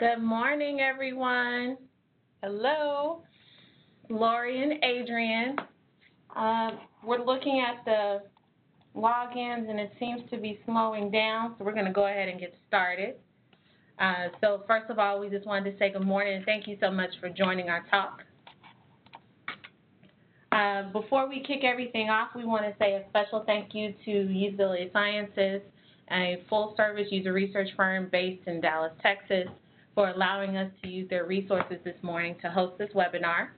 Good morning, everyone. Hello. Lori and Adrian. We're looking at the logins, and it seems to be slowing down, so we're going to go ahead and get started. So first of all, we just wanted to say good morning, and thank you so much for joining our talk. Before we kick everything off, we want to say a special thank you to Youve Sciences, a full-service user research firm based in Dallas, Texas, for allowing us to use their resources this morning to host this webinar.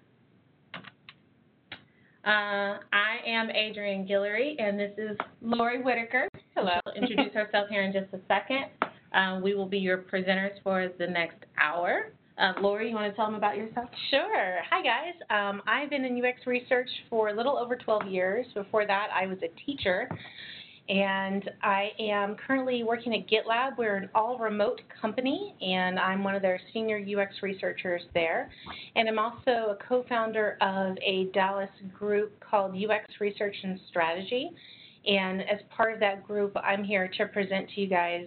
I am Adrian Guillory, and this is Lori Whitaker. Hello. She'll introduce herself here in just a second. We will be your presenters for the next hour. Lori, you want to tell them about yourself? Sure. Hi, guys. I've been in UX research for a little over 12 years. Before that, I was a teacher, and I am currently working at GitLab. We're an all-remote company, and I'm one of their senior UX researchers there. And I'm also a co-founder of a Dallas group called UX Research and Strategy. And as part of that group, I'm here to present to you guys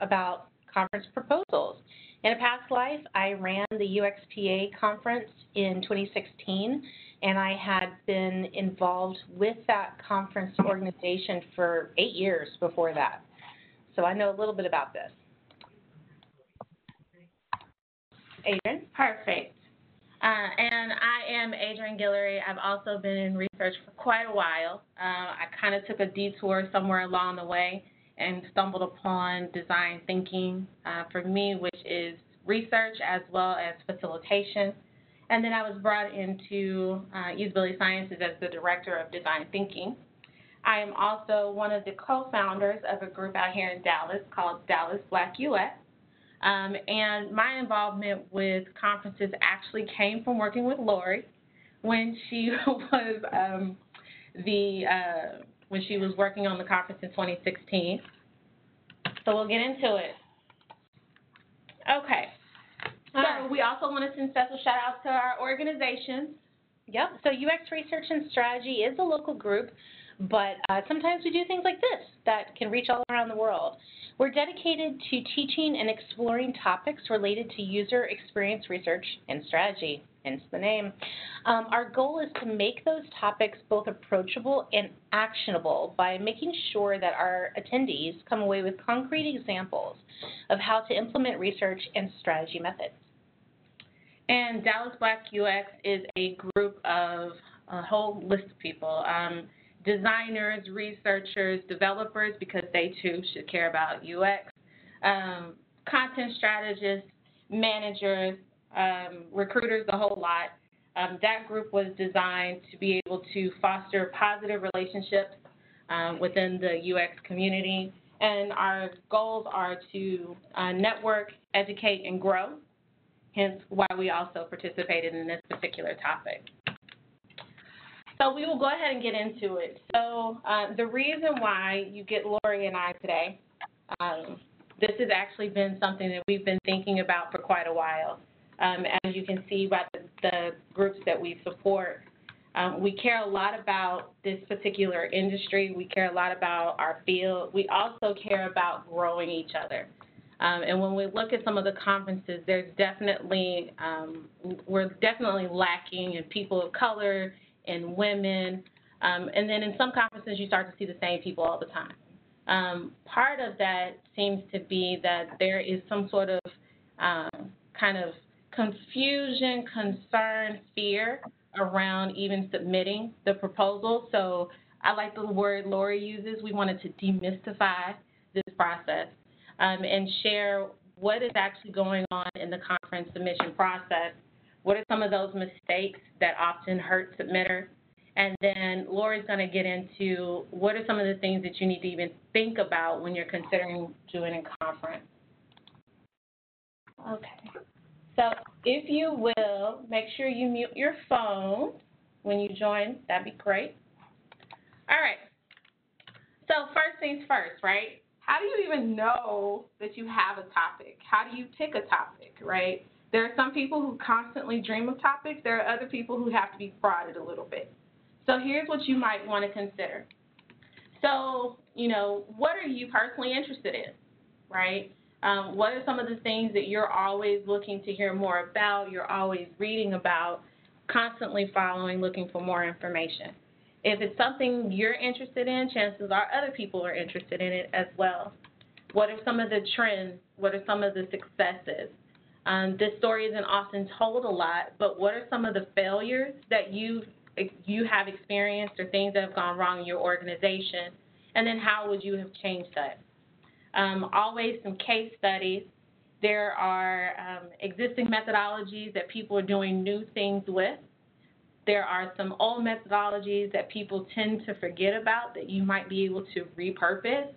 about conference proposals. In a past life, I ran the UXPA conference in 2016, and I had been involved with that conference organization for 8 years before that. So I know a little bit about this. Adrian? Perfect. And I am Adrian Guillory. I've also been in research for quite a while. I kind of took a detour somewhere along the way and stumbled upon design thinking for me, which is research as well as facilitation. And then I was brought into Youve Sciences as the director of design thinking. I am also one of the co-founders of a group out here in Dallas called Dallas Black UX. And my involvement with conferences actually came from working with Lori when she was when she was working on the conference in 2016. So we'll get into it. Okay. So we also want to send special shout out to our organizations. Yep. So UX Research and Strategy is a local group, but sometimes we do things like this that can reach all around the world. We're dedicated to teaching and exploring topics related to user experience research and strategy, hence the name. Our goal is to make those topics both approachable and actionable by making sure that our attendees come away with concrete examples of how to implement research and strategy methods. And Dallas Black UX is a group of a whole list of people, designers, researchers, developers, because they too should care about UX, content strategists, managers, recruiters, the whole lot. That group was designed to be able to foster positive relationships within the UX community. And our goals are to network, educate, and grow, hence why we also participated in this particular topic. So we will go ahead and get into it. So the reason why you get Lori and I today, this has actually been something that we've been thinking about for quite a while. As you can see by the groups that we support, we care a lot about this particular industry. We care a lot about our field. We also care about growing each other. And when we look at some of the conferences, there's definitely, we're definitely lacking in people of color and women. And then in some conferences, you start to see the same people all the time. Part of that seems to be that there is some sort of kind of confusion, concern, fear around even submitting the proposal. So I like the word Lori uses. We wanted to demystify this process and share what is actually going on in the conference submission process. What are some of those mistakes that often hurt submitters? And then Lori's going to get into what are some of the things that you need to even think about when you're considering doing a conference. Okay. So if you will, make sure you mute your phone when you join. That'd be great. All right. So first things first, right? How do you even know that you have a topic? How do you pick a topic, right? There are some people who constantly dream of topics. There are other people who have to be prodded a little bit. So here's what you might want to consider. So, what are you personally interested in, right? What are some of the things that you're always looking to hear more about, you're always reading about, constantly following, looking for more information? If it's something you're interested in, chances are other people are interested in it as well. What are some of the trends? What are some of the successes? This story isn't often told a lot, but what are some of the failures that you have experienced or things that have gone wrong in your organization? And then how would you have changed that? Always some case studies. There are existing methodologies that people are doing new things with. There are some old methodologies that people tend to forget about that you might be able to repurpose.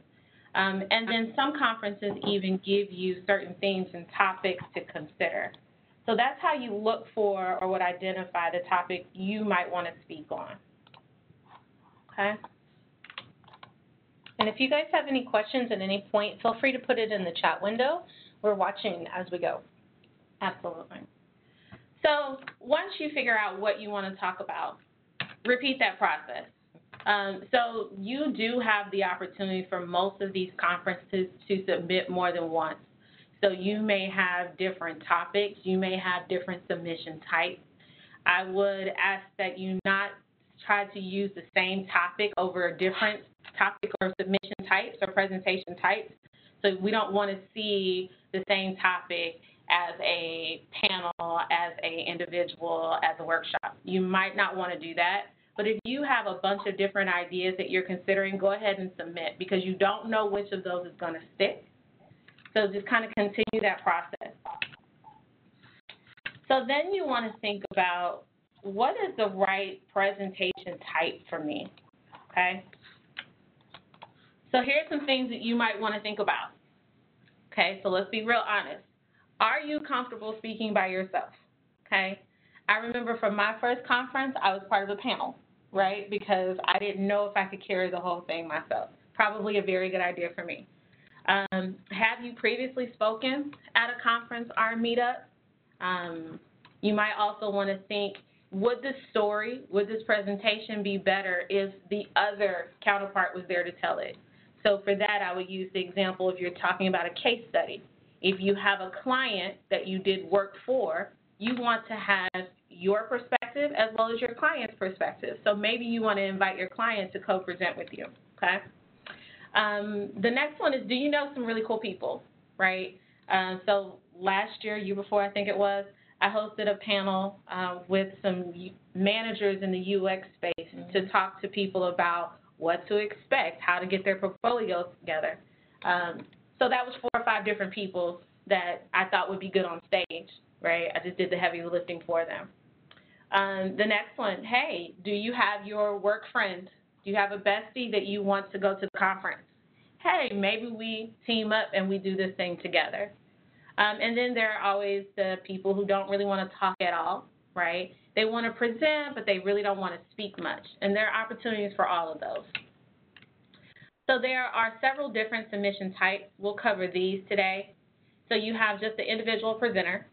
And then some conferences even give you certain themes and topics to consider. So that's how you look for or would identify the topic you might want to speak on. Okay? And if you guys have any questions at any point, feel free to put it in the chat window. We're watching as we go. Absolutely. So once you figure out what you want to talk about, repeat that process. So you do have the opportunity for most of these conferences to submit more than once. So you may have different topics. You may have different submission types. I would ask that you not try to use the same topic over a different topic or submission types or presentation types. So we don't want to see the same topic as a panel, as an individual, as a workshop. You might not want to do that. But if you have a bunch of different ideas that you're considering, go ahead and submit because you don't know which of those is going to stick. So just kind of continue that process. So then you want to think about what is the right presentation type for me, okay? So here's some things that you might want to think about. Okay, so let's be real honest. Are you comfortable speaking by yourself? Okay, I remember from my first conference, I was part of a panel, right, because I didn't know if I could carry the whole thing myself. Probably a very good idea for me. Have you previously spoken at a conference or a meetup? You might also want to think, would this story, would this presentation be better if the other counterpart was there to tell it? So for that, I would use the example if you're talking about a case study. If you have a client that you did work for, you want to have your perspective as well as your client's perspective. So maybe you want to invite your client to co-present with you, okay? The next one is, do you know some really cool people, right? So last year before, I think it was, I hosted a panel with some managers in the UX space to talk to people about what to expect, how to get their portfolios together. So that was 4 or 5 different people that I thought would be good on stage, right? I just did the heavy lifting for them. The next one, hey, do you have your work friend? Do you have a bestie that you want to go to the conference? Hey, maybe we team up and we do this thing together. And then there are always the people who don't really want to talk at all, right? They want to present, but they really don't want to speak much. And there are opportunities for all of those. So there are several different submission types. We'll cover these today. So you have just the individual presenter.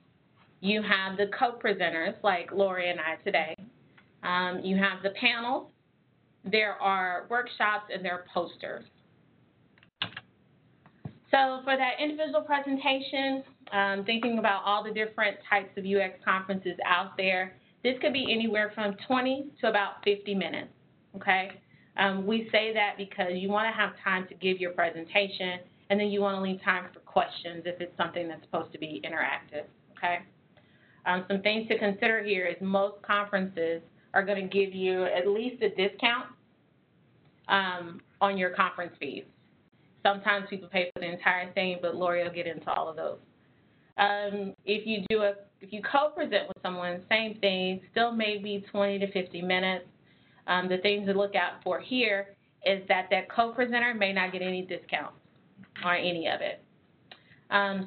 You have the co-presenters like Lori and I today. You have the panels. There are workshops and there are posters. So for that individual presentation, thinking about all the different types of UX conferences out there, this could be anywhere from 20 to about 50 minutes, okay? We say that because you want to have time to give your presentation, and then you want to leave time for questions if it's something that's supposed to be interactive, okay? Some things to consider here is most conferences are going to give you at least a discount on your conference fees. Sometimes people pay for the entire thing, but Lori will get into all of those. If you co-present with someone, same thing, still maybe 20 to 50 minutes. The things to look out for here is that co-presenter may not get any discounts on any of it.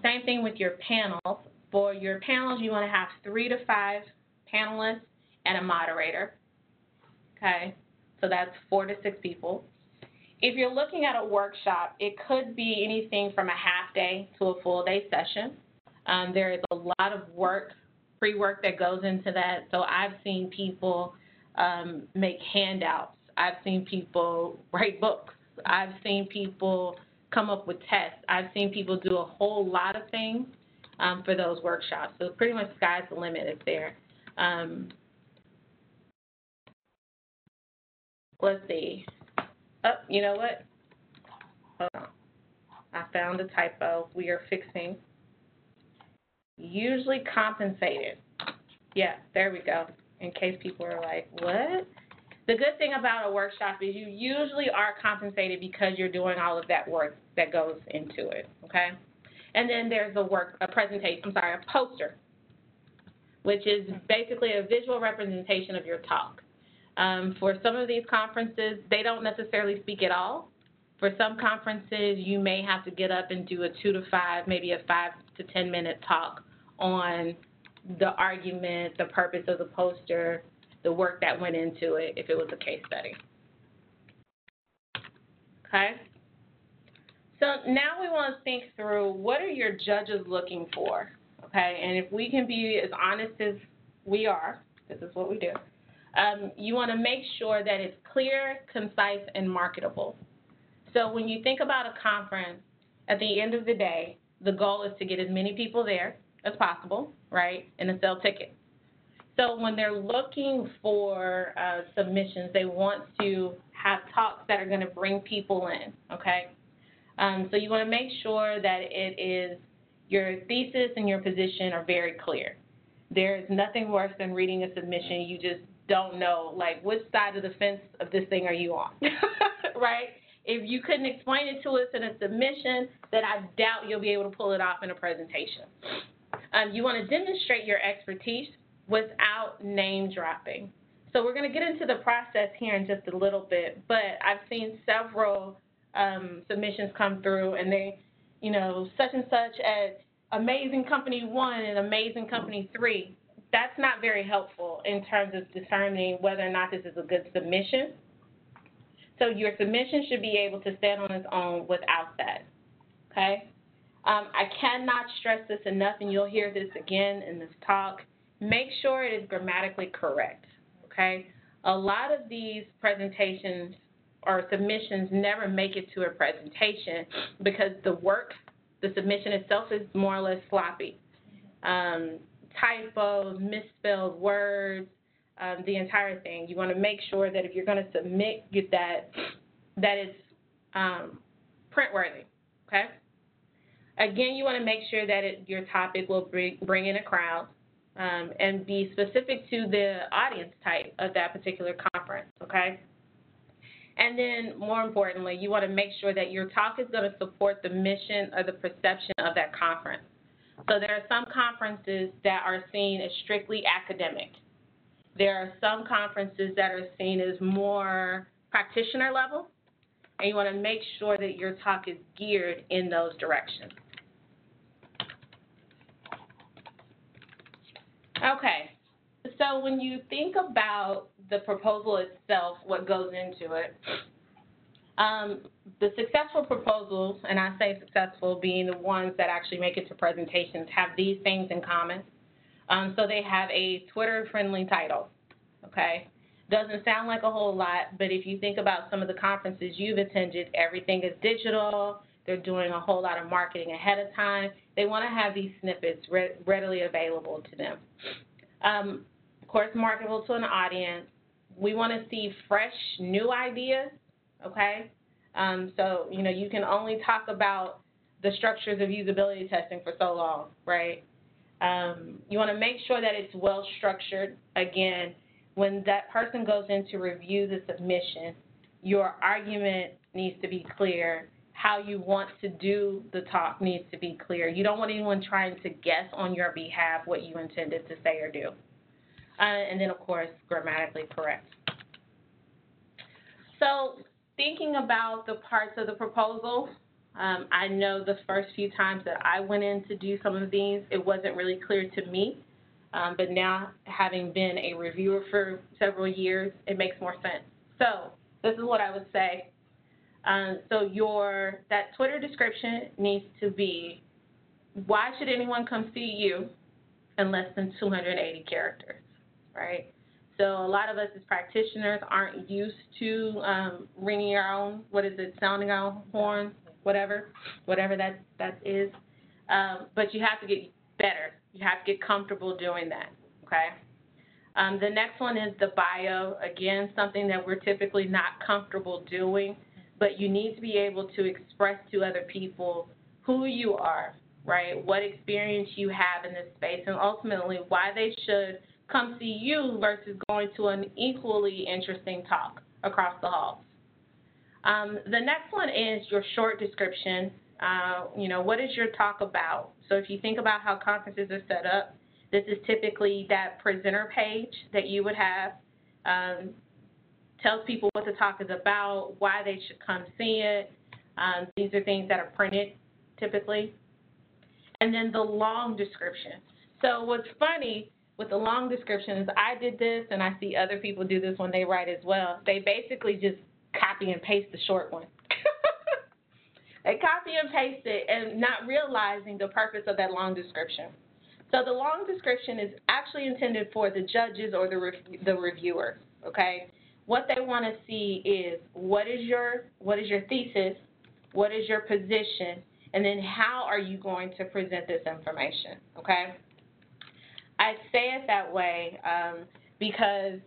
Same thing with your panels. For your panels, you want to have 3 to 5 panelists and a moderator. Okay, so that's 4 to 6 people. If you're looking at a workshop, it could be anything from a half day to a full day session. There is a lot of work, pre-work that goes into that. So I've seen people make handouts. I've seen people write books. I've seen people come up with tests. I've seen people do a whole lot of things for those workshops. So pretty much sky's the limit if there. Let's see. Oh, you know what? Hold on. I found a typo. We are fixing. Usually compensated. Yeah, there we go. In case people are like, what? The good thing about a workshop is you usually are compensated because you're doing all of that work that goes into it, okay? And then there's a poster, which is basically a visual representation of your talk. For some of these conferences, they don't necessarily speak at all. For some conferences, you may have to get up and do a 2 to 5, maybe a 5 to 10 minute talk on the argument, the purpose of the poster, the work that went into it, if it was a case study. Okay? So now we want to think through, what are your judges looking for? Okay, and if we can be as honest as we are, this is what we do, you want to make sure that it's clear, concise, and marketable. So when you think about a conference, at the end of the day, the goal is to get as many people there as possible, right, and to sell tickets. So when they're looking for submissions, they want to have talks that are going to bring people in, okay? So you want to make sure that it is, your thesis and your position are very clear. There's nothing worse than reading a submission. You just don't know, like, which side of the fence of this thing are you on, right? If you couldn't explain it to us in a submission, then I doubt you'll be able to pull it off in a presentation. You want to demonstrate your expertise without name dropping. So we're going to get into the process here in just a little bit, but I've seen several submissions come through, and they, you know, such and such at Amazing Company 1 and Amazing Company 3. That's not very helpful in terms of determining whether or not this is a good submission. So your submission should be able to stand on its own without that, okay? I cannot stress this enough, and you'll hear this again in this talk. Make sure it is grammatically correct, okay? A lot of these presentations or submissions never make it to a presentation because the work, the submission itself is more or less sloppy. Typos, misspelled words, the entire thing. You want to make sure that if you're going to submit that it's print-worthy, okay? Again, you want to make sure that your topic will bring in a crowd and be specific to the audience type of that particular conference, okay? And then, more importantly, you want to make sure that your talk is going to support the mission or the perception of that conference. So there are some conferences that are seen as strictly academic. There are some conferences that are seen as more practitioner level, and you want to make sure that your talk is geared in those directions. Okay, so when you think about the proposal itself, what goes into it, the successful proposals, and I say successful being the ones that actually make it to presentations, have these things in common. So they have a Twitter-friendly title, okay? Doesn't sound like a whole lot, but if you think about some of the conferences you've attended, everything is digital. They're doing a whole lot of marketing ahead of time. They want to have these snippets readily available to them. Of course, marketable to an audience. We want to see fresh, new ideas, okay? So, you know, you can only talk about the structures of usability testing for so long, right? You want to make sure that it's well structured. Again, when that person goes in to review the submission, your argument needs to be clear. How you want to do the talk needs to be clear. You don't want anyone trying to guess on your behalf what you intended to say or do. And then, of course, grammatically correct. So thinking about the parts of the proposal, I know the first few times that I went in to do some of these, it wasn't really clear to me. But now, having been a reviewer for several years, it makes more sense. So this is what I would say. So that Twitter description needs to be, why should anyone come see you in less than 280 characters, right? So a lot of us as practitioners aren't used to ringing our own, sounding our own horn. whatever that is. But you have to get better. You have to get comfortable doing that, okay? The next one is the bio. Again, something that we're typically not comfortable doing, but you need to be able to express to other people who you are, right? What experience you have in this space, and ultimately why they should come see you versus going to an equally interesting talk across the hall. The next one is your short description. What is your talk about? So if you think about how conferences are set up, this is typically that presenter page that you would have. Tells people what the talk is about, why they should come see it. These are things that are printed typically. And then the long description. So what's funny with the long description is I did this, and I see other people do this when they write as well. They basically just copy and paste the short one. They copy and paste it and not realizing the purpose of that long description. So the long description is actually intended for the judges or the reviewers, okay? What they want to see is what is your thesis, what is your position, and then how are you going to present this information, okay? I say it that way because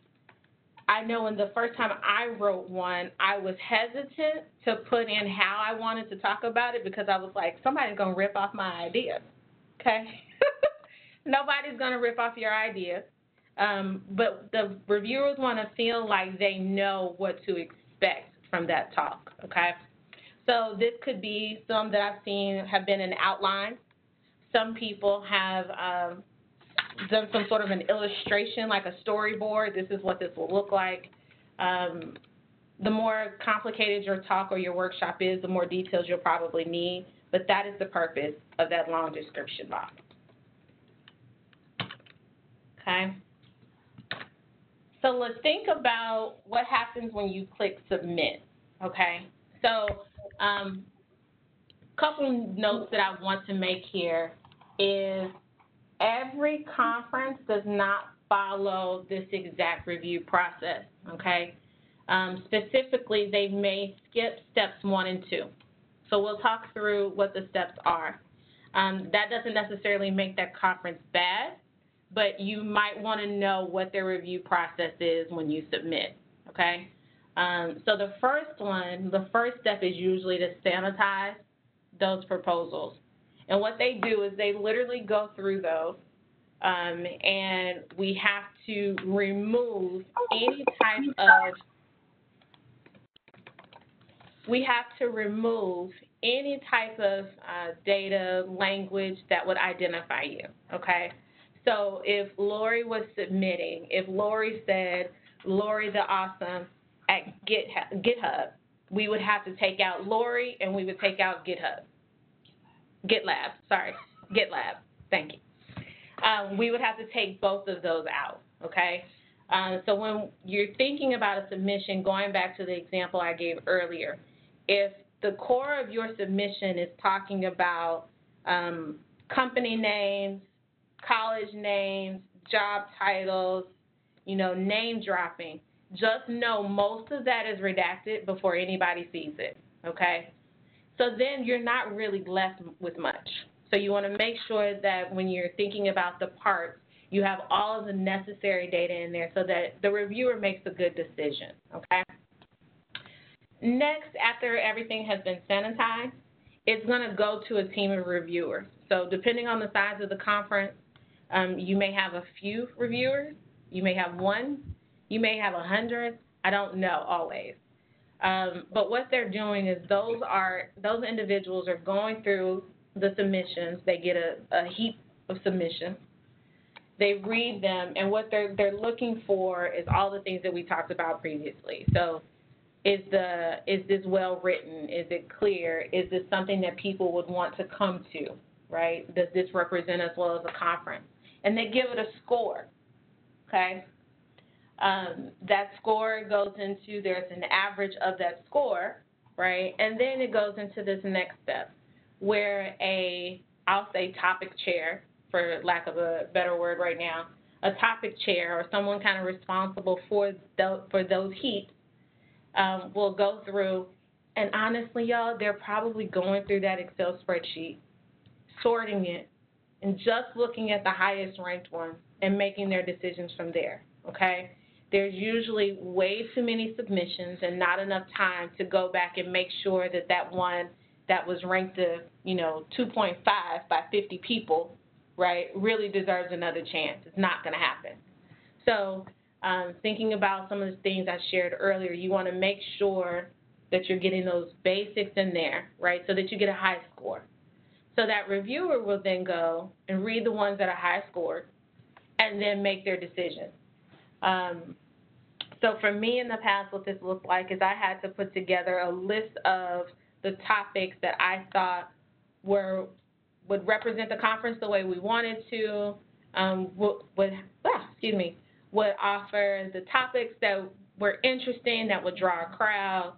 I know in the first time I wrote one, I was hesitant to put in how I wanted to talk about it because I was like, somebody's going to rip off my idea, okay? Nobody's going to rip off your idea, but the reviewers want to feel like they know what to expect from that talk, okay? So this could be some that I've seen have been an outline. Some people have done some sort of an illustration, like a storyboard. This is what this will look like. The more complicated your talk or your workshop is, the more details you'll probably need, but that is the purpose of that long description box. Okay? So let's think about what happens when you click submit, okay? So couple notes that I want to make here is every conference does not follow this exact review process, okay? Specifically, they may skip steps 1 and 2. So we'll talk through what the steps are. That doesn't necessarily make that conference bad, but you might want to know what their review process is when you submit, okay? So the first step is usually to sanitize those proposals. And what they do is they literally go through those, and we have to remove any type of data, language that would identify you, okay? So if Lori was submitting, if Lori said, Lori the Awesome at GitHub, we would have to take out Lori and we would take out GitLab, thank you. We would have to take both of those out, okay? So when you're thinking about a submission, going back to the example I gave earlier, if the core of your submission is talking about company names, college names, job titles, name dropping, just know most of that is redacted before anybody sees it, okay? So then you're not really left with much. So you want to make sure that when you're thinking about the parts, you have all of the necessary data in there so that the reviewer makes a good decision, okay? Next, after everything has been sanitized, it's going to go to a team of reviewers. So depending on the size of the conference, you may have a few reviewers, you may have 1, you may have 100, I don't know always. But what they're doing is those individuals are going through the submissions. They get a heap of submissions. They read them, and what they're looking for is all the things that we talked about previously. So is this well written? Is it clear? Is this something that people would want to come to, right? Does this represent as well as a conference? And they give it a score, okay? That score goes into, there's an average of that score, right? And then it goes into this next step where I'll say topic chair, for lack of a better word right now, a topic chair or someone kind of responsible for those heaps will go through And honestly, y'all, they're probably going through that Excel spreadsheet, sorting it, and just looking at the highest ranked ones and making their decisions from there, okay? There's usually way too many submissions and not enough time to go back and make sure that that one that was ranked a, 2.5 by 50 people, right, really deserves another chance. It's not going to happen. So thinking about some of the things I shared earlier, you want to make sure that you're getting those basics in there, right, so that you get a high score. So that reviewer will then go and read the ones that are high scored and then make their decision. So for me in the past, what this looked like is I had to put together a list of the topics that I thought would represent the conference the way we wanted to, would offer the topics that were interesting, that would draw a crowd.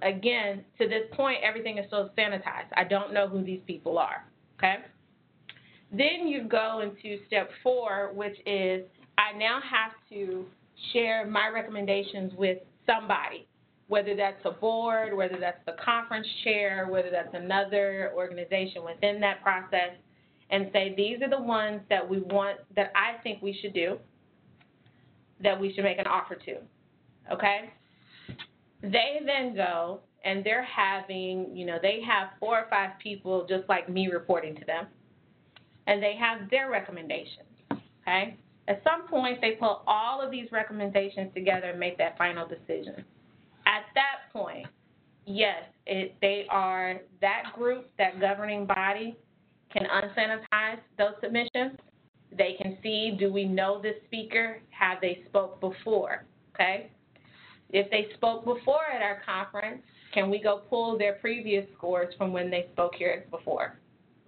Again, to this point, everything is so sanitized. I don't know who these people are, okay? Then you go into step 4, which is I now have to share my recommendations with somebody, whether that's a board, whether that's the conference chair, whether that's another organization within that process, and say these are the ones that we want, that I think we should do, that we should make an offer to, okay? They then go and they're having, they have 4 or 5 people just like me reporting to them, and they have their recommendations, okay? At some point, they put all of these recommendations together and make that final decision. At that point, yes, they are, that group, that governing body, can unsanitize those submissions. They can see, do we know this speaker? Have they spoke before, okay? If they spoke before at our conference, can we go pull their previous scores from when they spoke here before,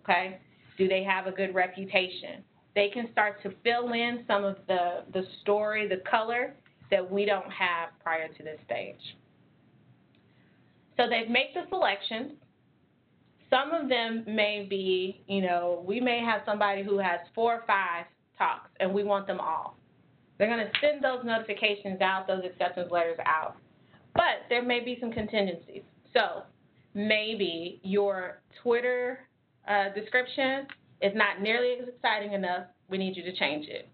okay? Do they have a good reputation? They can start to fill in some of the story, the color that we don't have prior to this stage. So they make the selections. Some of them may be, we may have somebody who has 4 or 5 talks, and we want them all. They're going to send those notifications out, those acceptance letters out. But there may be some contingencies. So maybe your Twitter description is not nearly as exciting enough. We need you to change it.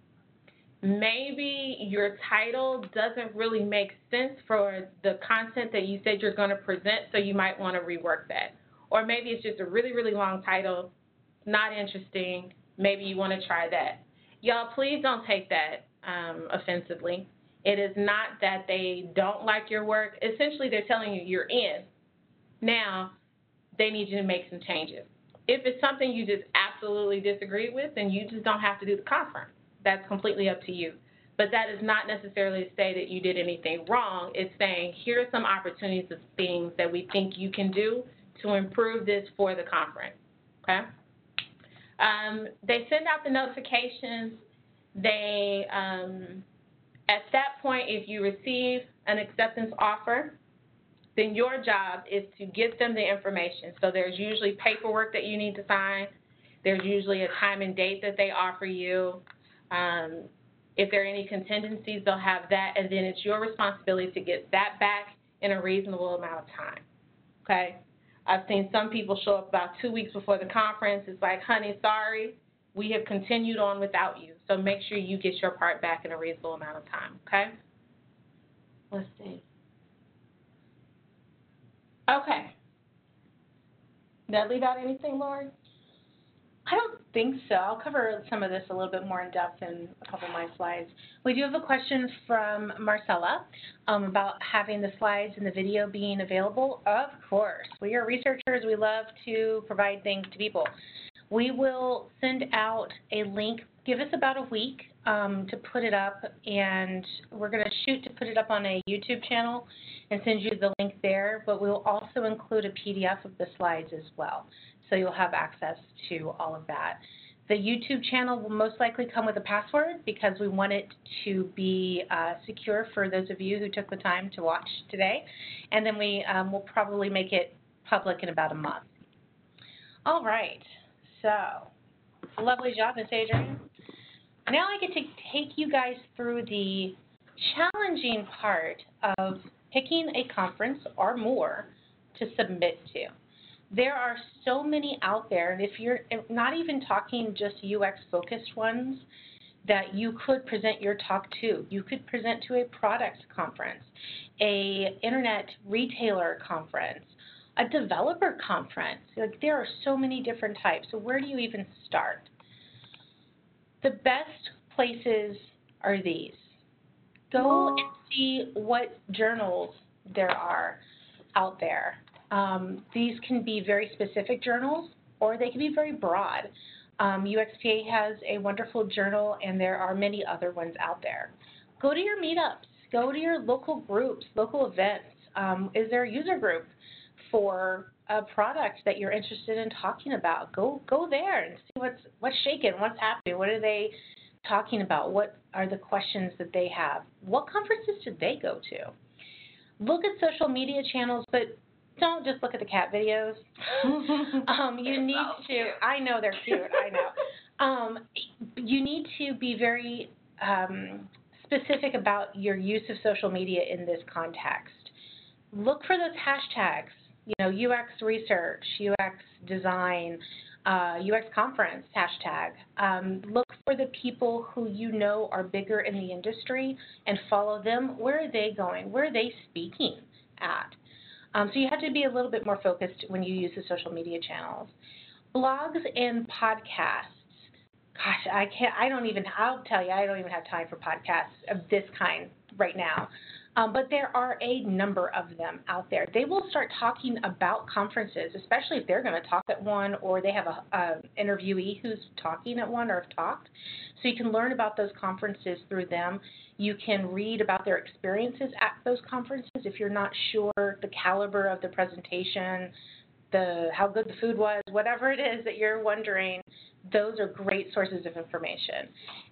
Maybe your title doesn't really make sense for the content that you said you're going to present, so you might want to rework that. Or maybe it's just a really, really long title, not interesting. Maybe you want to try that. Y'all, please don't take that offensively. It is not that they don't like your work. Essentially, they're telling you you're in. Now, they need you to make some changes. If it's something you just absolutely disagree with, then you just don't have to do the conference. That's completely up to you. But that is not necessarily to say that you did anything wrong. It's saying here are some opportunities of things that we think you can do to improve this for the conference, okay? They send out the notifications. They, at that point, if you receive an acceptance offer, then your job is to get them the information. So there's usually paperwork that you need to sign. There's usually a time and date that they offer you. If there are any contingencies, they'll have that, and then it's your responsibility to get that back in a reasonable amount of time, okay? I've seen some people show up about 2 weeks before the conference. It's like, honey, sorry, we have continued on without you, so make sure you get your part back in a reasonable amount of time, okay? Let's see. Okay. Did I leave out anything, Lori? I don't think so. I'll cover some of this a little bit more in depth in a couple of my slides. We do have a question from Marcella about having the slides and the video being available. Of course. We are researchers. We love to provide things to people. We will send out a link. Give us about a week to put it up, and we're going to shoot to put it up on a YouTube channel and send you the link there, but we'll also include a PDF of the slides as well, so you'll have access to all of that. The YouTube channel will most likely come with a password because we want it to be secure for those of you who took the time to watch today, and then we will probably make it public in about a month. All right, so lovely job, Ms. Adrian. Now I get to take you guys through the challenging part of picking a conference or more to submit to. There are so many out there, and if you're not even talking just UX-focused ones, that you could present your talk to. You could present to a product conference, a internet retailer conference, a developer conference. Like, there are so many different types. So where do you even start? The best places are these. Go and see what journals there are out there. These can be very specific journals, or they can be very broad. UXPA has a wonderful journal, and there are many other ones out there. Go to your meetups. Go to your local groups, local events. Is there a user group for a product that you're interested in talking about? Go there and see what's shaking, what's happening, what are they talking about, what are the questions that they have, what conferences did they go to. Look at social media channels, but don't just look at the cat videos. You need to, I know they're cute, I know. You need to be very specific about your use of social media in this context. Look for those hashtags, UX research, UX design, UX conference hashtag. Look for the people who you know are bigger in the industry and follow them. Where are they going? Where are they speaking at? So you have to be a little bit more focused when you use the social media channels. Blogs and podcasts. Gosh, I'll tell you, I don't even have time for podcasts of this kind right now. But there are a number of them out there. They will start talking about conferences, especially if they're going to talk at one, or they have an interviewee who's talking at one or have talked. So you can learn about those conferences through them. You can read about their experiences at those conferences if you're not sure the caliber of the presentation, how good the food was, whatever it is that you're wondering. Those are great sources of information.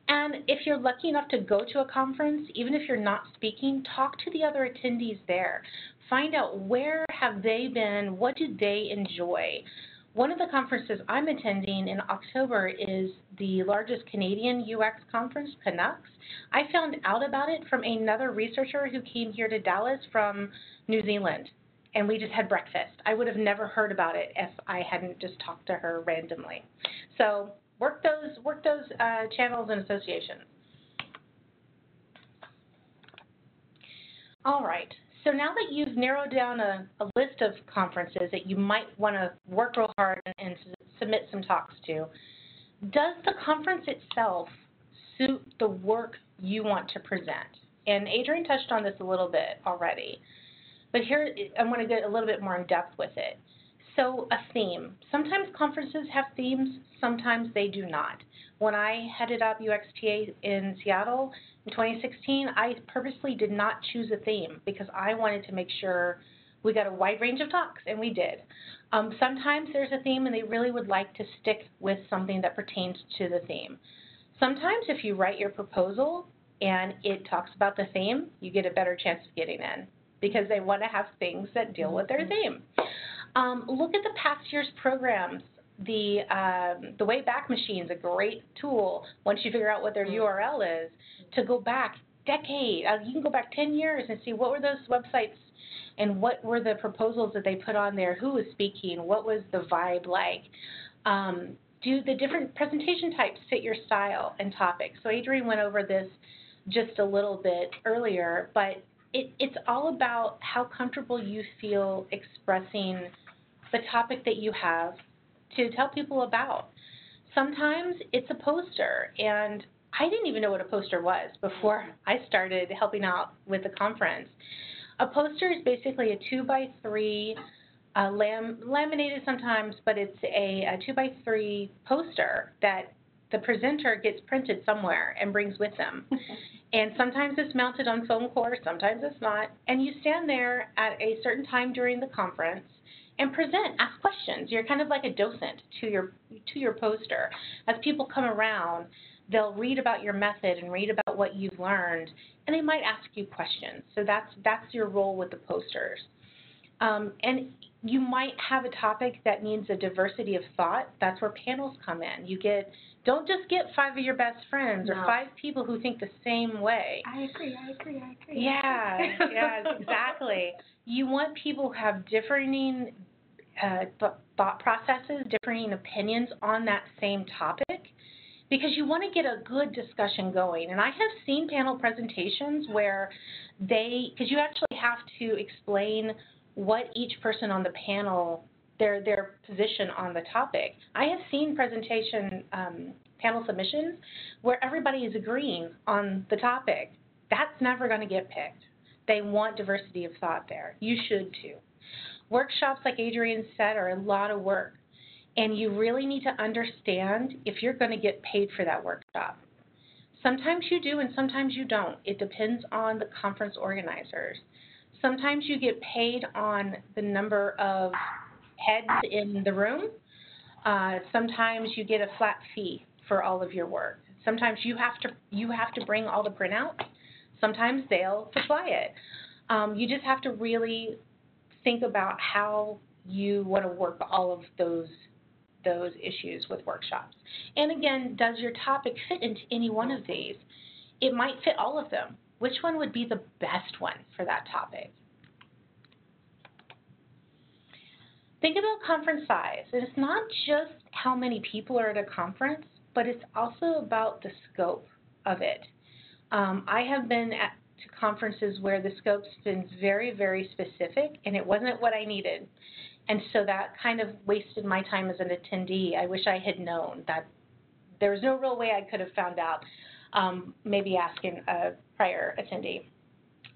And if you're lucky enough to go to a conference, even if you're not speaking, talk to the other attendees there. Find out where have they been, what do they enjoy. One of the conferences I'm attending in October is the largest Canadian UX conference, Canucks. I found out about it from another researcher who came here to Dallas from New Zealand, and we just had breakfast. I would have never heard about it if I hadn't just talked to her randomly. So work those channels and associations. All right. So now that you've narrowed down a list of conferences that you might want to work real hard and submit some talks to, does the conference itself suit the work you want to present? And Adrienne touched on this a little bit already, but here I want to get a little bit more in depth with it. So a theme. Sometimes conferences have themes, sometimes they do not. When I headed up UXPA in Seattle in 2016, I purposely did not choose a theme because I wanted to make sure we got a wide range of talks, and we did. Sometimes there's a theme and they really would like to stick with something that pertains to the theme. Sometimes if you write your proposal and it talks about the theme, you get a better chance of getting in because they want to have things that deal with their theme. Look at the past year's programs. The Wayback Machine is a great tool once you figure out what their URL is to go back decade. You can go back 10 years and see what were those websites and what were the proposals that they put on there, who was speaking, what was the vibe like. Do the different presentation types fit your style and topic? So Adrienne went over this just a little bit earlier, but it's all about how comfortable you feel expressing the topic that you have to tell people about. Sometimes it's a poster, and I didn't even know what a poster was before I started helping out with the conference. A poster is basically a 2x3 laminated sometimes, but it's a 2x3 poster that the presenter gets printed somewhere and brings with them. And sometimes it's mounted on foam core, sometimes it's not. And you stand there at a certain time during the conference and present, ask questions. You're kind of like a docent to your poster. As people come around, they'll read about your method and read about what you've learned, and they might ask you questions. So that's your role with the posters. And you might have a topic that needs a diversity of thought. That's where panels come in. You get Don't just get 5 of your best friends or No. 5 people who think the same way. I agree. Yeah, exactly. You want people who have differing thought processes, differing opinions on that same topic, because you want to get a good discussion going. And I have seen panel presentations where because you actually have to explain what each person on the panel, their position on the topic. I have seen panel submissions where everybody is agreeing on the topic. That's never going to get picked. They want diversity of thought there. You should too. Workshops, like Adrienne said, are a lot of work. And you really need to understand if you're going to get paid for that workshop. Sometimes you do and sometimes you don't. It depends on the conference organizers. Sometimes you get paid on the number of heads in the room. Sometimes you get a flat fee for all of your work. Sometimes you have to bring all the printouts. Sometimes they'll supply it. You just have to really think about how you want to work all of those issues with workshops. And again, does your topic fit into any one of these? It might fit all of them. Which one would be the best one for that topic? Think about conference size. It's not just how many people are at a conference, but it's also about the scope of it. I have been to conferences where the scope's been very, very specific, and it wasn't what I needed. And so that kind of wasted my time as an attendee. I wish I had known that there was no real way I could have found out, maybe asking a prior attendee.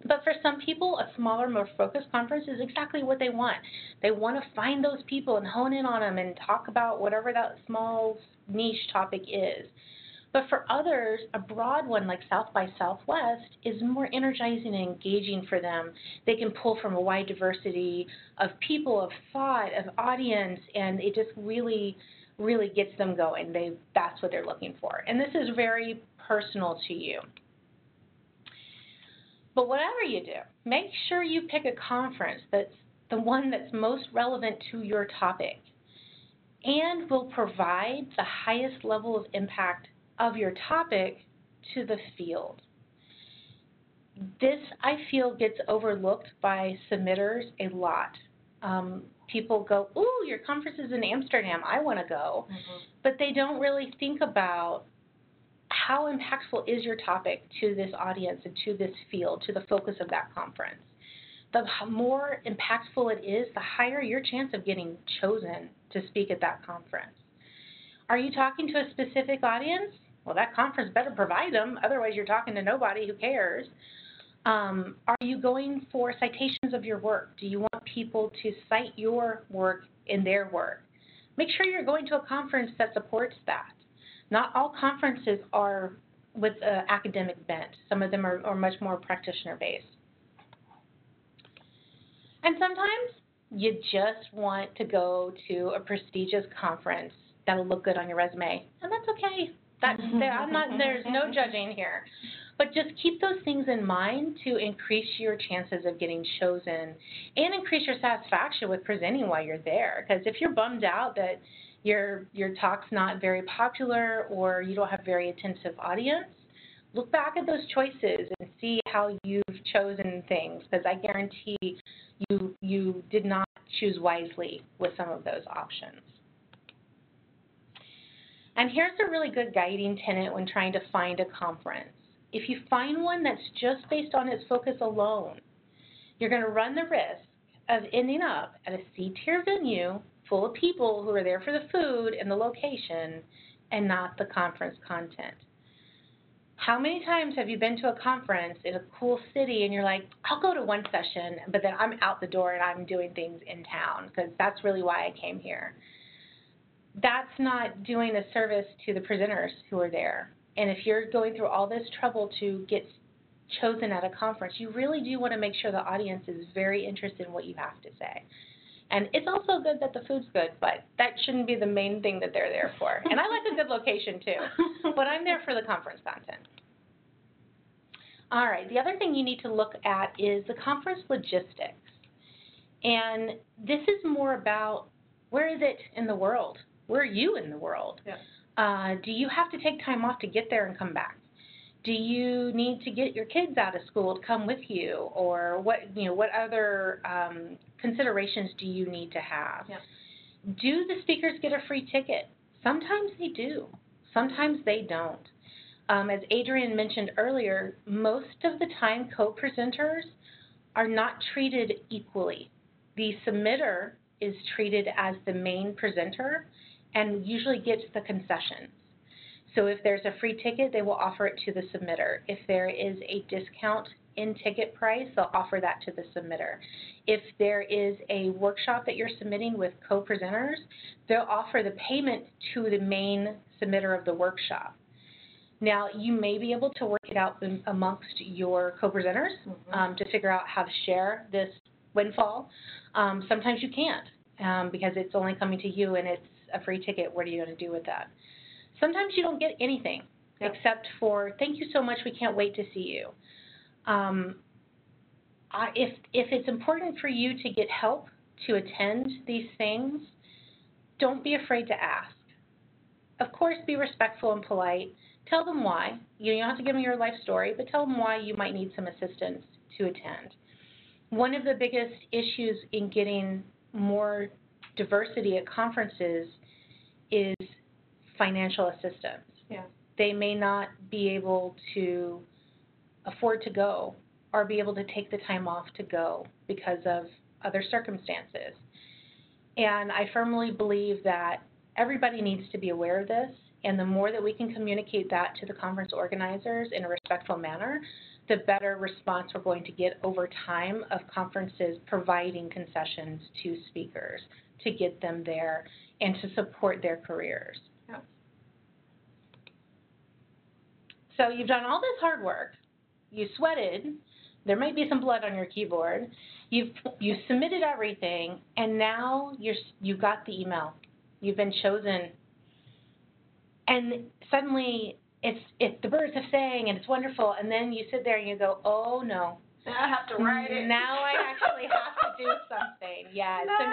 But for some people, a smaller, more focused conference is exactly what they want. They want to find those people and hone in on them and talk about whatever that small niche topic is. But for others, a broad one like South by Southwest is more energizing and engaging for them. They can pull from a wide diversity of people, of thought, of audience, and it just really, really gets them going. That's what they're looking for. And this is very personal to you. But whatever you do, make sure you pick a conference that's the one that's most relevant to your topic and will provide the highest level of impact of your topic to the field. This, I feel, gets overlooked by submitters a lot. People go, ooh, your conference is in Amsterdam, I want to go. Mm-hmm. But they don't really think about how impactful is your topic to this audience and to this field, to the focus of that conference. The more impactful it is, the higher your chance of getting chosen to speak at that conference. Are you talking to a specific audience? Well, that conference better provide them, otherwise you're talking to nobody who cares. Are you going for citations of your work? Do you want people to cite your work in their work? Make sure you're going to a conference that supports that. Not all conferences are with an academic bent. Some of them are much more practitioner-based. And sometimes you just want to go to a prestigious conference that'll look good on your resume, and that's okay. There's no judging here. But just keep those things in mind to increase your chances of getting chosen and increase your satisfaction with presenting while you're there. Because if you're bummed out that your talk's not very popular or you don't have very attentive audience, look back at those choices and see how you've chosen things, because I guarantee you did not choose wisely with some of those options. And here's a really good guiding tenet when trying to find a conference. If you find one that's just based on its focus alone, you're going to run the risk of ending up at a C-tier venue full of people who are there for the food and the location and not the conference content. How many times have you been to a conference in a cool city and you're like, I'll go to one session, but then I'm out the door and I'm doing things in town because that's really why I came here. That's not doing a service to the presenters who are there. And if you're going through all this trouble to get chosen at a conference, you really do want to make sure the audience is very interested in what you have to say. And it's also good that the food's good, but that shouldn't be the main thing that they're there for. And I like a good location too, but I'm there for the conference content. All right, the other thing you need to look at is the conference logistics. And this is more about where is it in the world? Where are you in the world? Yeah. Do you have to take time off to get there and come back? Do you need to get your kids out of school to come with you, or what other considerations do you need to have? Yeah. Do the speakers get a free ticket? Sometimes they do. Sometimes they don't. As Adrienne mentioned earlier, most of the time co-presenters are not treated equally. The submitter is treated as the main presenter and usually gets the concessions. So if there's a free ticket, they will offer it to the submitter. If there is a discount in ticket price, they'll offer that to the submitter. If there is a workshop that you're submitting with co-presenters, they'll offer the payment to the main submitter of the workshop. Now, you may be able to work it out amongst your co-presenters to figure out how to share this windfall. Sometimes you can't because it's only coming to you and it's a free ticket. What are you going to do with that? Sometimes you don't get anything except for, thank you so much, we can't wait to see you. If it's important for you to get help to attend these things, don't be afraid to ask. Of course, be respectful and polite. Tell them why. You don't have to give them your life story, but tell them why you might need some assistance to attend. One of the biggest issues in getting more diversity at conferences is financial assistance. Yeah. They may not be able to afford to go or be able to take the time off to go because of other circumstances. And I firmly believe that everybody needs to be aware of this, and the more that we can communicate that to the conference organizers in a respectful manner, the better response we're going to get over time of conferences providing concessions to speakers to get them there and to support their careers. Yeah. So you've done all this hard work. You sweated. There might be some blood on your keyboard. You've submitted everything, and now you've got the email. You've been chosen. And suddenly it's the birds have sang and it's wonderful, and then you sit there and you go, oh no. Now I have to write it. Now I actually have to do something. Yeah. So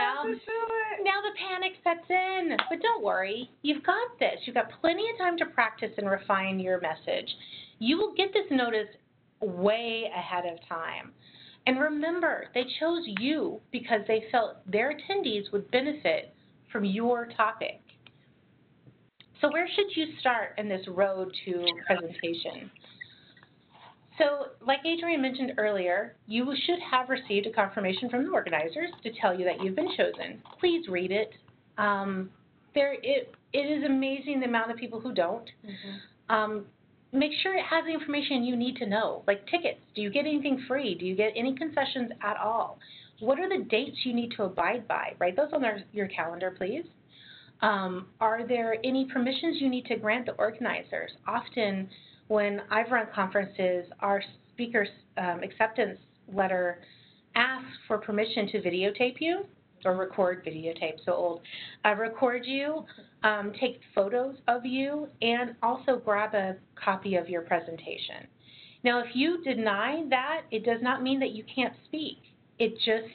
now the panic sets in. But don't worry. You've got this. You've got plenty of time to practice and refine your message. You will get this notice way ahead of time. And remember, they chose you because they felt their attendees would benefit from your topic. So where should you start in this road to presentation? So like Adrienne mentioned earlier, you should have received a confirmation from the organizers to tell you that you've been chosen. Please read it. It is amazing the amount of people who don't. Make sure it has the information you need to know, like tickets. Do you get anything free? Do you get any concessions at all? What are the dates you need to abide by? Write those on your calendar, please. Are there any permissions you need to grant the organizers? Often when I've run conferences, our speaker's acceptance letter asks for permission to videotape you or videotape, so old, record you, take photos of you, and also grab a copy of your presentation. Now, if you deny that, it does not mean that you can't speak. It just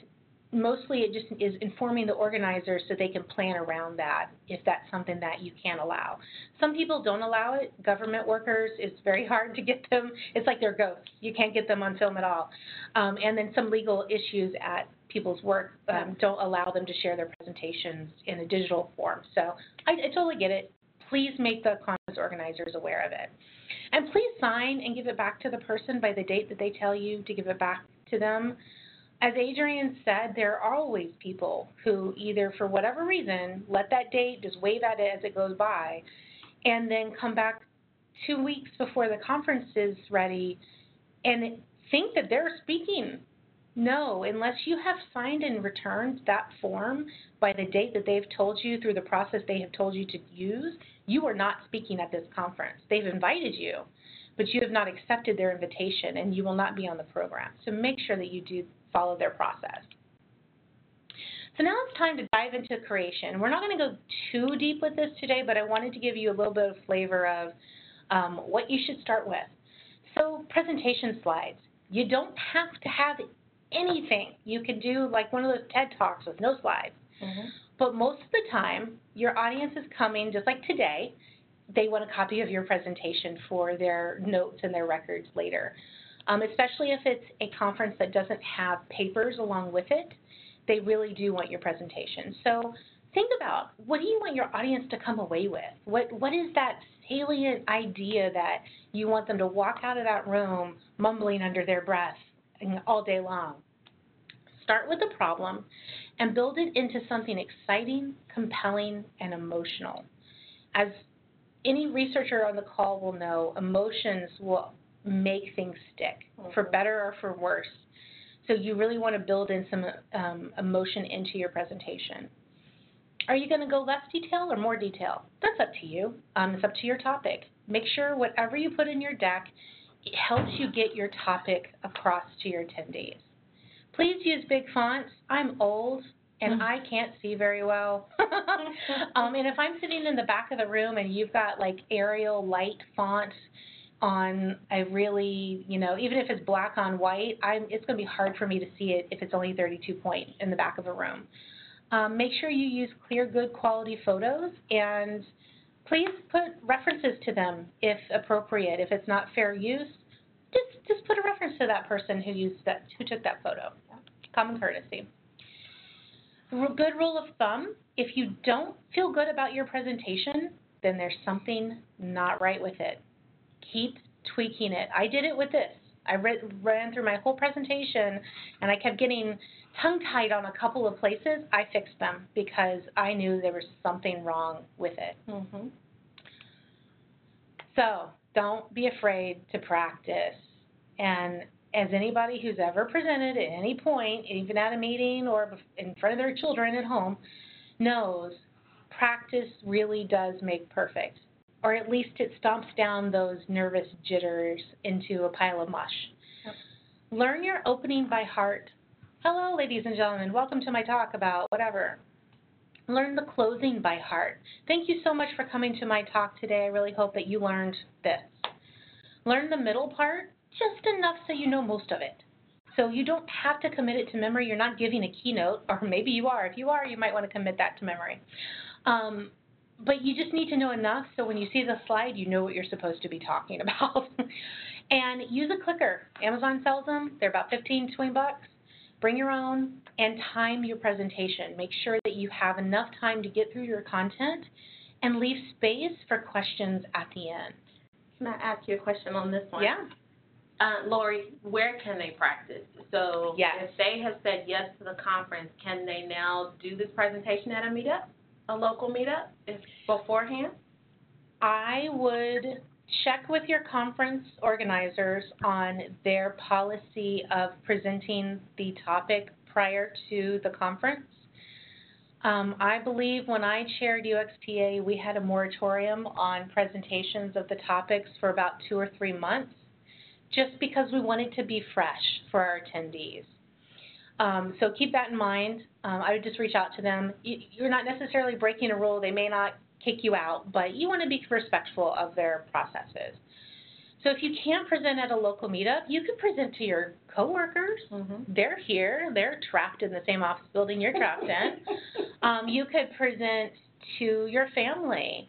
is informing the organizers so they can plan around that if that's something that you can't allow. Some people don't allow it. Government workers, it's very hard to get them. It's like they're ghosts. You can't get them on film at all. And then some legal issues at people's work don't allow them to share their presentations in a digital form. So I totally get it. Please make the conference organizers aware of it. And please sign and give it back to the person by the date that they tell you to give it back to them. As Adrienne said, there are always people who either for whatever reason let that date, just wave at it as it goes by, and then come back 2 weeks before the conference is ready and think that they're speaking. No, unless you have signed and returned that form by the date that they've told you through the process they have told you to use, you are not speaking at this conference. They've invited you, but you have not accepted their invitation and you will not be on the program. So make sure that you do follow their process. So now it's time to dive into creation. We're not going to go too deep with this today, but I wanted to give you a little bit of flavor of what you should start with. So presentation slides. You don't have to have anything. You can do like one of those TED Talks with no slides. But most of the time, your audience is coming, just like today, they want a copy of your presentation for their notes and their records later. Especially if it's a conference that doesn't have papers along with it, they really do want your presentation. So think about, what do you want your audience to come away with? What is that salient idea that you want them to walk out of that room mumbling under their breath all day long? Start with the problem and build it into something exciting, compelling, and emotional. As any researcher on the call will know, emotions will make things stick, for better or for worse. So you really want to build in some emotion into your presentation. Are you going to go less detail or more detail? That's up to you. It's up to your topic. Make sure whatever you put in your deck, it helps you get your topic across to your attendees. Please use big fonts. I'm old and I can't see very well. And if I'm sitting in the back of the room and you've got like Arial light fonts on a really, even if it's black on white, it's going to be hard for me to see it if it's only 32 point in the back of a room. Make sure you use clear, good quality photos, and please put references to them if appropriate. If it's not fair use, just put a reference to that person who took that photo. Common courtesy. Good rule of thumb, if you don't feel good about your presentation, then there's something not right with it. Keep tweaking it. I did it with this. I ran through my whole presentation, and I kept getting tongue-tied on a couple of places. I fixed them because I knew there was something wrong with it. Mm-hmm. So don't be afraid to practice. And as anybody who's ever presented at any point, even at a meeting or in front of their children at home, knows, practice really does make perfect. Or at least it stomps down those nervous jitters into a pile of mush. Yep. Learn your opening by heart. Hello, ladies and gentlemen. Welcome to my talk about whatever. Learn the closing by heart. Thank you so much for coming to my talk today. I really hope that you learned this. Learn the middle part, just enough so you know most of it. So you don't have to commit it to memory. You're not giving a keynote, or maybe you are. If you are, you might want to commit that to memory. But you just need to know enough so when you see the slide, you know what you're supposed to be talking about. And use a clicker. Amazon sells them. They're about $15, $20. Bring your own and time your presentation. Make sure that you have enough time to get through your content and leave space for questions at the end. Can I ask you a question on this one? Yeah. Lori, where can they practice? So yes. If they have said yes to the conference, can they now do this presentation at a meetup, a local meetup, beforehand? I would check with your conference organizers on their policy of presenting the topic prior to the conference. I believe when I chaired UXPA, we had a moratorium on presentations of the topics for about 2 or 3 months, just because we wanted to be fresh for our attendees. So keep that in mind. I would just reach out to them. You're not necessarily breaking a rule. They may not kick you out, but you want to be respectful of their processes. So if you can't present at a local meetup, you can present to your coworkers. Mm-hmm. They're here. They're trapped in the same office building you're trapped in. You could present to your family.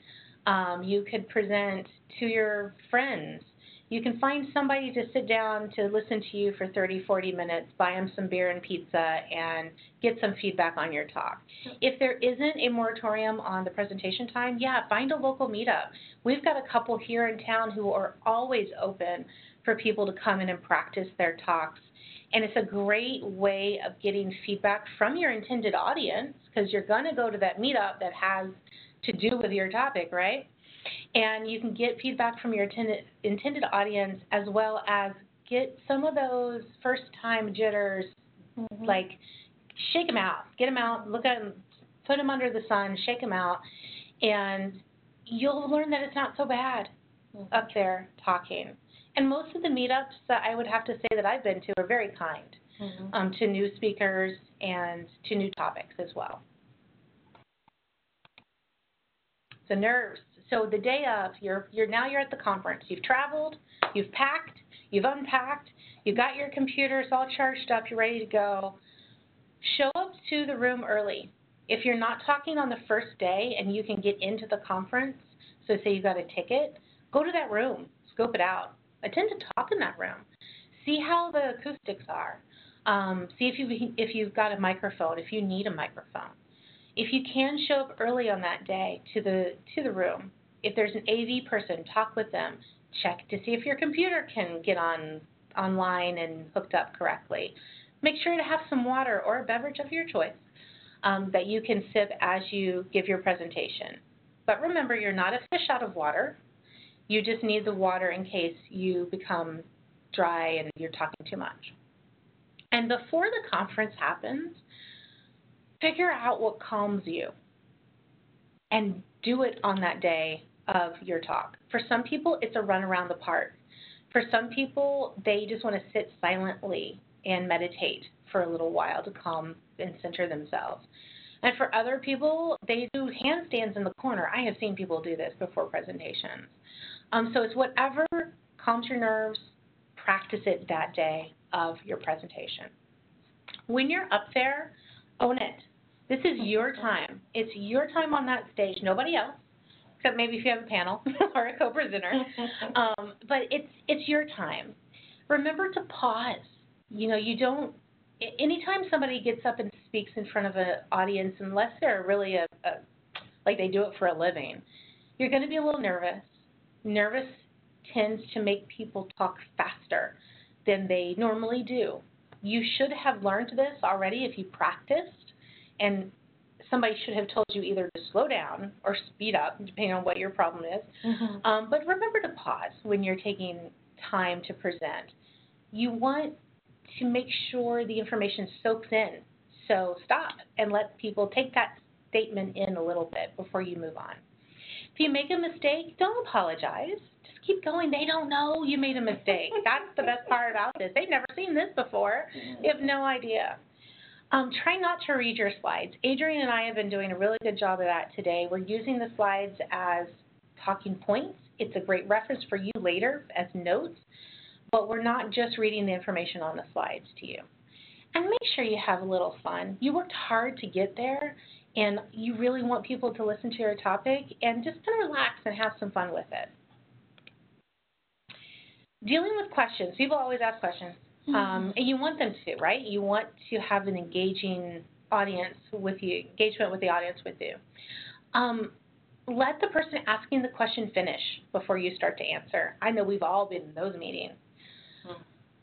You could present to your friends. You can find somebody to sit down to listen to you for 30, 40 minutes, buy them some beer and pizza, and get some feedback on your talk. If there isn't a moratorium on the presentation time, yeah, find a local meetup. We've got a couple here in town who are always open for people to come in and practice their talks. And it's a great way of getting feedback from your intended audience, because you're going to go to that meetup that has to do with your topic, right? And you can get feedback from your intended audience, as well as get some of those first-time jitters, mm-hmm. like shake them out, get them out, look at them, put them under the sun, shake them out, and you'll learn that it's not so bad mm-hmm. up there talking. And most of the meetups that I would have to say that I've been to are very kind mm-hmm. To new speakers and to new topics as well. So nerves. So the day of, you're at the conference. You've traveled, you've packed, you've unpacked, you've got your computers all charged up, you're ready to go. Show up to the room early. If you're not talking on the first day and you can get into the conference, So say you got a ticket, go to that room, scope it out. Attend to talk in that room. See how the acoustics are. See if you've got a microphone, if you need a microphone. If you can show up early on that day to the room, if there's an AV person, talk with them. Check to see if your computer can get online and hooked up correctly. Make sure to have some water or a beverage of your choice that you can sip as you give your presentation. But remember, you're not a fish out of water. You just need the water in case you become dry and you're talking too much. And before the conference happens, figure out what calms you and do it on that day of your talk. For some people, it's a run around the park. For some people, they just want to sit silently and meditate for a little while to calm and center themselves. And for other people, they do handstands in the corner. I have seen people do this before presentations. So it's whatever calms your nerves, practice it that day of your presentation. When you're up there, own it. This is your time. It's your time on that stage, nobody else, except maybe if you have a panel or a co-presenter. But it's your time. Remember to pause. You don't, anytime somebody gets up and speaks in front of an audience, unless they're really like they do it for a living, you're going to be a little nervous. Nervous tends to make people talk faster than they normally do. You should have learned this already if you practiced, and somebody should have told you either to slow down or speed up, depending on what your problem is. Mm-hmm. But remember to pause when you're taking time to present. You want to make sure the information soaks in. So stop and let people take that statement in a little bit before you move on. If you make a mistake, don't apologize. Just keep going. They don't know you made a mistake. That's the best part about this. They've never seen this before. They have no idea. Try not to read your slides. Adrienne and I have been doing a really good job of that today. We're using the slides as talking points. It's a great reference for you later as notes, but we're not just reading the information on the slides to you. And make sure you have a little fun. You worked hard to get there, and you really want people to listen to your topic, and just kind of relax and have some fun with it. Dealing with questions. People always ask questions. And you want them to, right? You want to have an engaging audience with you, engagement with the audience with you. Let the person asking the question finish before you start to answer. I know we've all been in those meetings.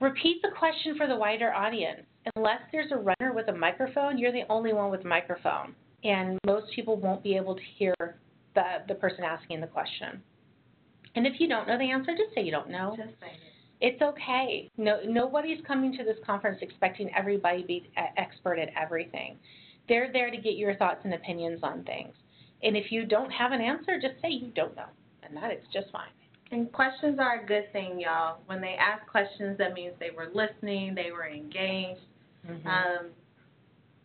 Repeat the question for the wider audience. Unless there's a runner with a microphone, you're the only one with a microphone, and most people won't be able to hear the person asking the question. And if you don't know the answer, just say you don't know. Just say it. It's okay. Nobody's coming to this conference expecting everybody to be expert at everything. They're there to get your thoughts and opinions on things. And if you don't have an answer, just say you don't know, and that is just fine. And questions are a good thing, y'all. When they ask questions, that means they were listening, they were engaged. Mm-hmm.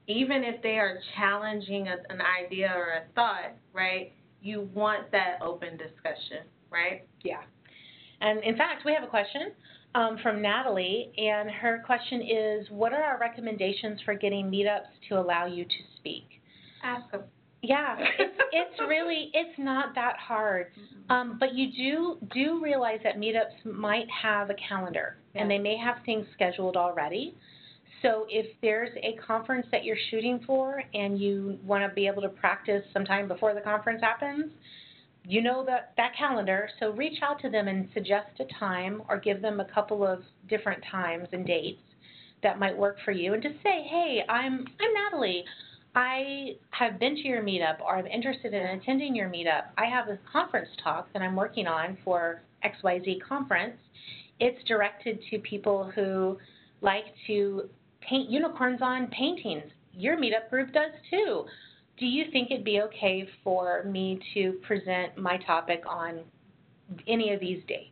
Even if they are challenging an idea or a thought, right, you want that open discussion, right? Yeah. And, in fact, we have a question from Natalie, and her question is, what are our recommendations for getting meetups to allow you to speak? Ask them. Yeah, it's not that hard. But you do realize that meetups might have a calendar, and they may have things scheduled already. So if there's a conference that you're shooting for and you want to be able to practice sometime before the conference happens, you know that calendar, so reach out to them and suggest a time or give them a couple of different times and dates that might work for you, and just say, hey, I'm Natalie. I have been to your meetup, or I'm interested in attending your meetup. I have a conference talk that I'm working on for XYZ conference. It's directed to people who like to paint unicorns on paintings. Your meetup group does too. Do you think it'd be okay for me to present my topic on any of these dates?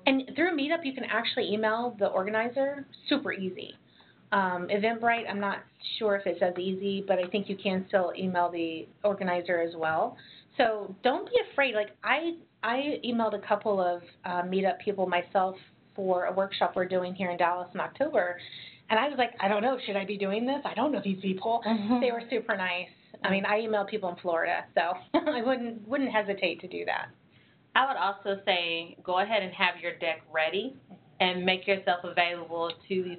And through Meetup, you can actually email the organizer, super easy. Eventbrite, I'm not sure if it's as easy, but I think you can still email the organizer as well. So don't be afraid. Like I emailed a couple of Meetup people myself for a workshop we're doing here in Dallas in October, and I was like, I don't know, should I be doing this? I don't know these people. Mm-hmm. They were super nice. I mean, I email people in Florida, so I wouldn't hesitate to do that. I would also say go ahead and have your deck ready and make yourself available to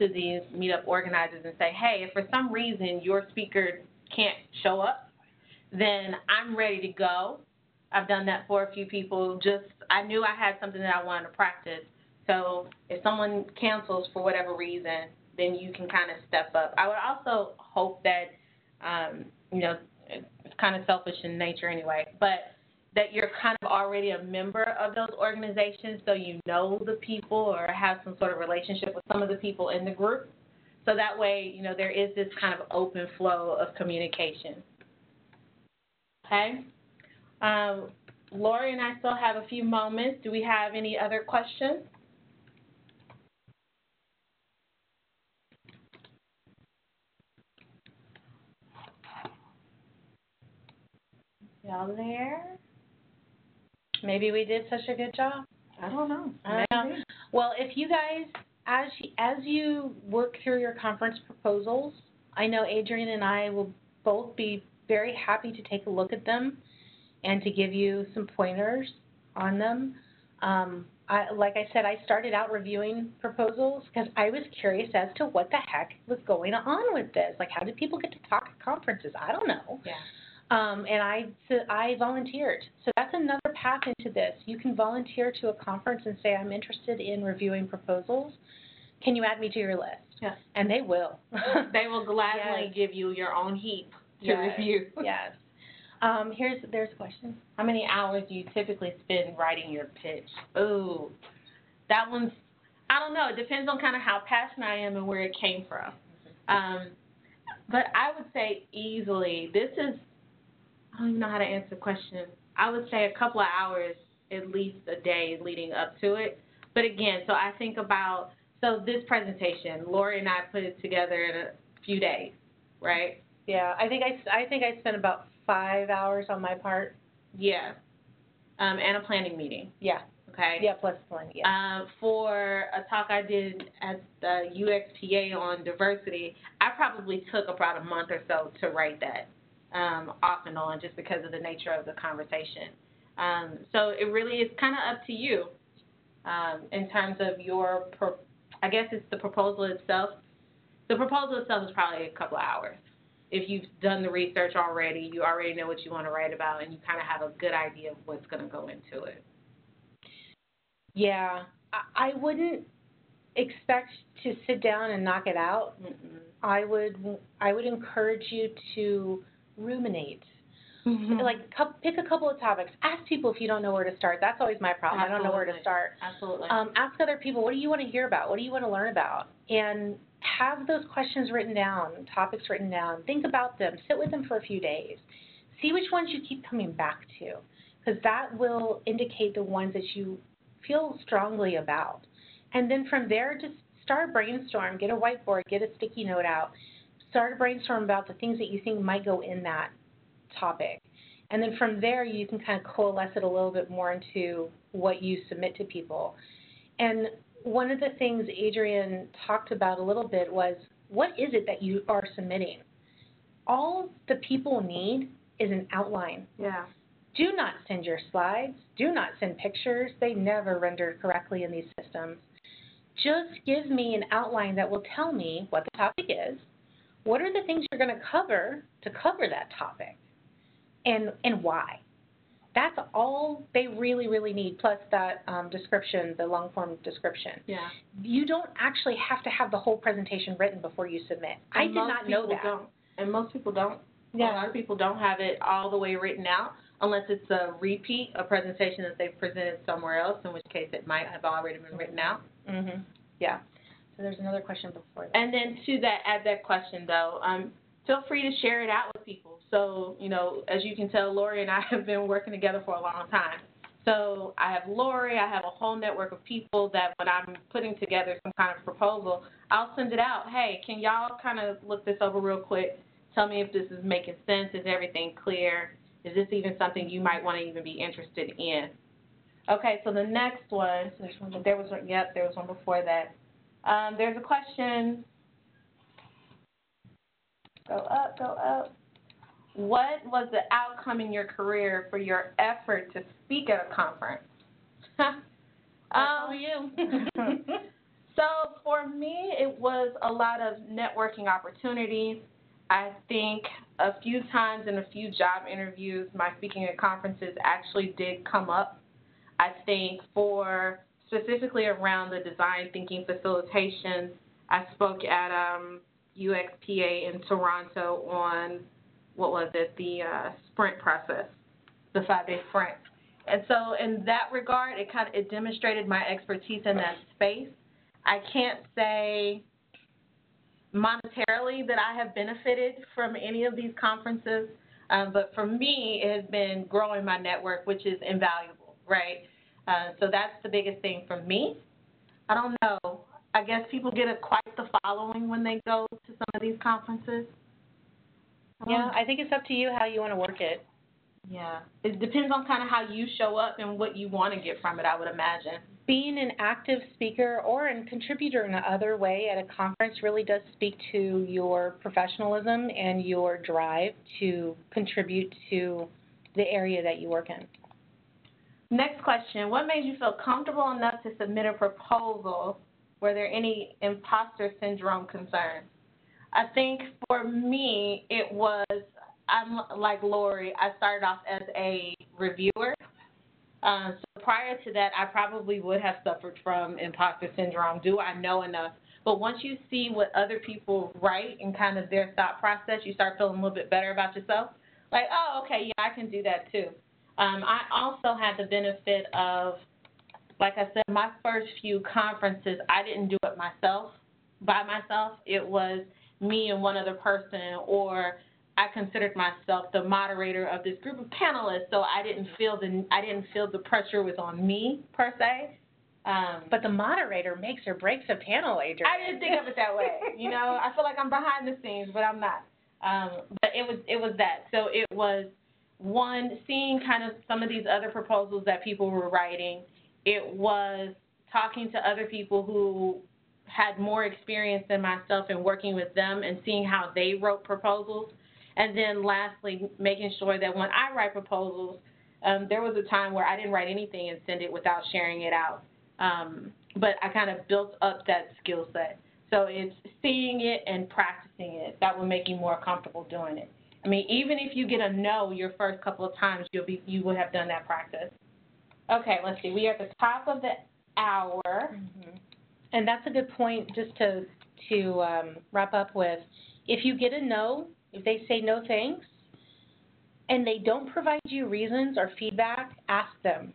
these meetup organizers and say, hey, if for some reason your speaker can't show up, then I'm ready to go. I've done that for a few people. I knew I had something that I wanted to practice. So if someone cancels for whatever reason, then you can kind of step up. I would also hope that, it's kind of selfish in nature anyway, but that you're kind of already a member of those organizations, so you know the people or have some sort of relationship with some of the people in the group. So that way, there is this kind of open flow of communication. Okay? Lori and I still have a few moments. Do we have any other questions? Y'all there? Maybe we did such a good job. I don't know. Well, if you guys, as you work through your conference proposals, I know Adrian and I will both be very happy to take a look at them and to give you some pointers on them. Like I said, I started out reviewing proposals because I was curious as to what the heck was going on with this. Like, how did people get to talk at conferences? I don't know. Yeah. And I volunteered. So that's another path into this. You can volunteer to a conference and say, I'm interested in reviewing proposals. Can you add me to your list? Yeah. And they will. They will gladly give you your own heap to review. Yes. There's a question. How many hours do you typically spend writing your pitch? Ooh, that one's, I don't know. It depends on kind of how passionate I am and where it came from. But I would say easily, I don't even know how to answer the question. I would say a couple of hours, at least a day leading up to it. But again, so I think about, this presentation, Lori and I put it together in a few days, right? Yeah, I think I spent about 5 hours on my part. Yeah. And a planning meeting. Yeah. Okay. Yeah, plus planning, yeah. For a talk I did at the UXPA on diversity, I probably took about a month or so to write that. Off and on, just because of the nature of the conversation. So it really is kind of up to you in terms of I guess it's the proposal itself. The proposal itself is probably a couple of hours. If you've done the research already, you already know what you want to write about, and you kind of have a good idea of what's going to go into it. Yeah, I wouldn't expect to sit down and knock it out. Mm-mm. I would encourage you to ruminate. Mm-hmm. Like, pick a couple of topics. Ask people if you don't know where to start. That's always my problem. Absolutely. I don't know where to start. Absolutely. Ask other people, what do you want to hear about? What do you want to learn about? And have those questions written down, topics written down. Think about them. Sit with them for a few days. See which ones you keep coming back to, because that will indicate the ones that you feel strongly about. And then from there, just start a brainstorm. Get a whiteboard. Get a sticky note out. Start a brainstorm about the things that you think might go in that topic. And then from there, you can kind of coalesce it a little bit more into what you submit to people. And one of the things Adrian talked about a little bit was, what is it that you are submitting? All the people need is an outline. Yeah. Do not send your slides. Do not send pictures. They never render correctly in these systems. Just give me an outline that will tell me what the topic is, what are the things you're going to cover that topic, and why. That's all they really, really need, plus that description, the long-form description. Yeah. You don't actually have to have the whole presentation written before you submit. I did not know that. And most people don't. Yeah. A lot of people don't have it all the way written out unless it's a repeat, a presentation that they've presented somewhere else, in which case it might have already been written out. Mm-hmm. Yeah. So there's another question before that. And then add that question, though, feel free to share it out with people. So, as you can tell, Lori and I have been working together for a long time. So I have Lori, I have a whole network of people that when I'm putting together some kind of proposal, I'll send it out. Hey, can y'all kind of look this over real quick? Tell me if this is making sense. Is everything clear? Is this even something you might want to even be interested in? Okay, so the next one, there was one before that. There's a question. Go up. what was the outcome in your career for your effort to speak at a conference? That's all you. So for me, it was a lot of networking opportunities. I think a few times in a few job interviews, my speaking at conferences actually did come up. I think for specifically around the design thinking facilitations, I spoke at UXPA in Toronto on, the sprint process, the 5-day sprint. And so in that regard, it demonstrated my expertise in that space. I can't say monetarily that I have benefited from any of these conferences, but for me, it has been growing my network, which is invaluable, right? So that's the biggest thing for me. I don't know. I guess people get quite the following when they go to some of these conferences. Yeah, I think it's up to you how you want to work it. Yeah. It depends on kind of how you show up and what you want to get from it, I would imagine. Being an active speaker or a contributor in another way at a conference really does speak to your professionalism and your drive to contribute to the area that you work in. Next question. What made you feel comfortable enough to submit a proposal? Were there any imposter syndrome concerns? I think for me, it was, I'm like Lori, I started off as a reviewer. So prior to that, I probably would have suffered from imposter syndrome. Do I know enough? But once you see what other people write and kind of their thought process, you start feeling a little bit better about yourself. Like, oh, okay, yeah, I can do that too. I also had the benefit of, like I said, my first few conferences, I didn't do it by myself. It was me and one other person, or I considered myself the moderator of this group of panelists, so I didn't feel the pressure was on me per se. But the moderator makes or breaks a panel, Adrienne. I didn't think of it that way. You know, I feel like I'm behind the scenes, but I'm not. But it was that. So it was one, seeing kind of some of these other proposals that people were writing. It was talking to other people who had more experience than myself and working with them and seeing how they wrote proposals. And then lastly, making sure that when I write proposals, there was a time where I didn't write anything and send it without sharing it out. But I kind of built up that skill set. So it's seeing it and practicing it. That will make you more comfortable doing it. I mean, even if you get a no your first couple of times, you will have done that practice. Okay, let's see. We are at the top of the hour. Mm-hmm. And that's a good point just to wrap up with. If you get a no, if they say no thanks, and they don't provide you reasons or feedback, ask them.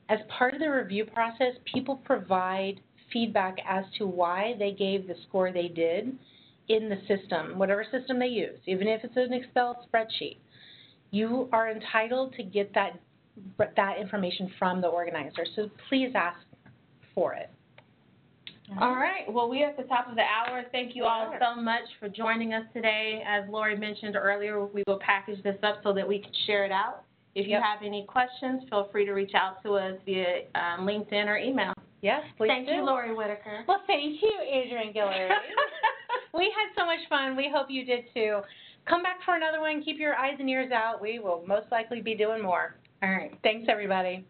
As part of the review process, people provide feedback as to why they gave the score they did in the system, whatever system they use, even if it's an Excel spreadsheet. You are entitled to get that information from the organizer, so please ask for it. All right. Well, we are at the top of the hour. Thank you all so much for joining us today. As Lori mentioned earlier, we will package this up so that we can share it out. If you have any questions, feel free to reach out to us via LinkedIn or email. Yes, please Thank you, Lori Whitaker. Well, thank you, Adrienne Guillory. We had so much fun. We hope you did too. Come back for another one. Keep your eyes and ears out. We will most likely be doing more. All right. Thanks, everybody.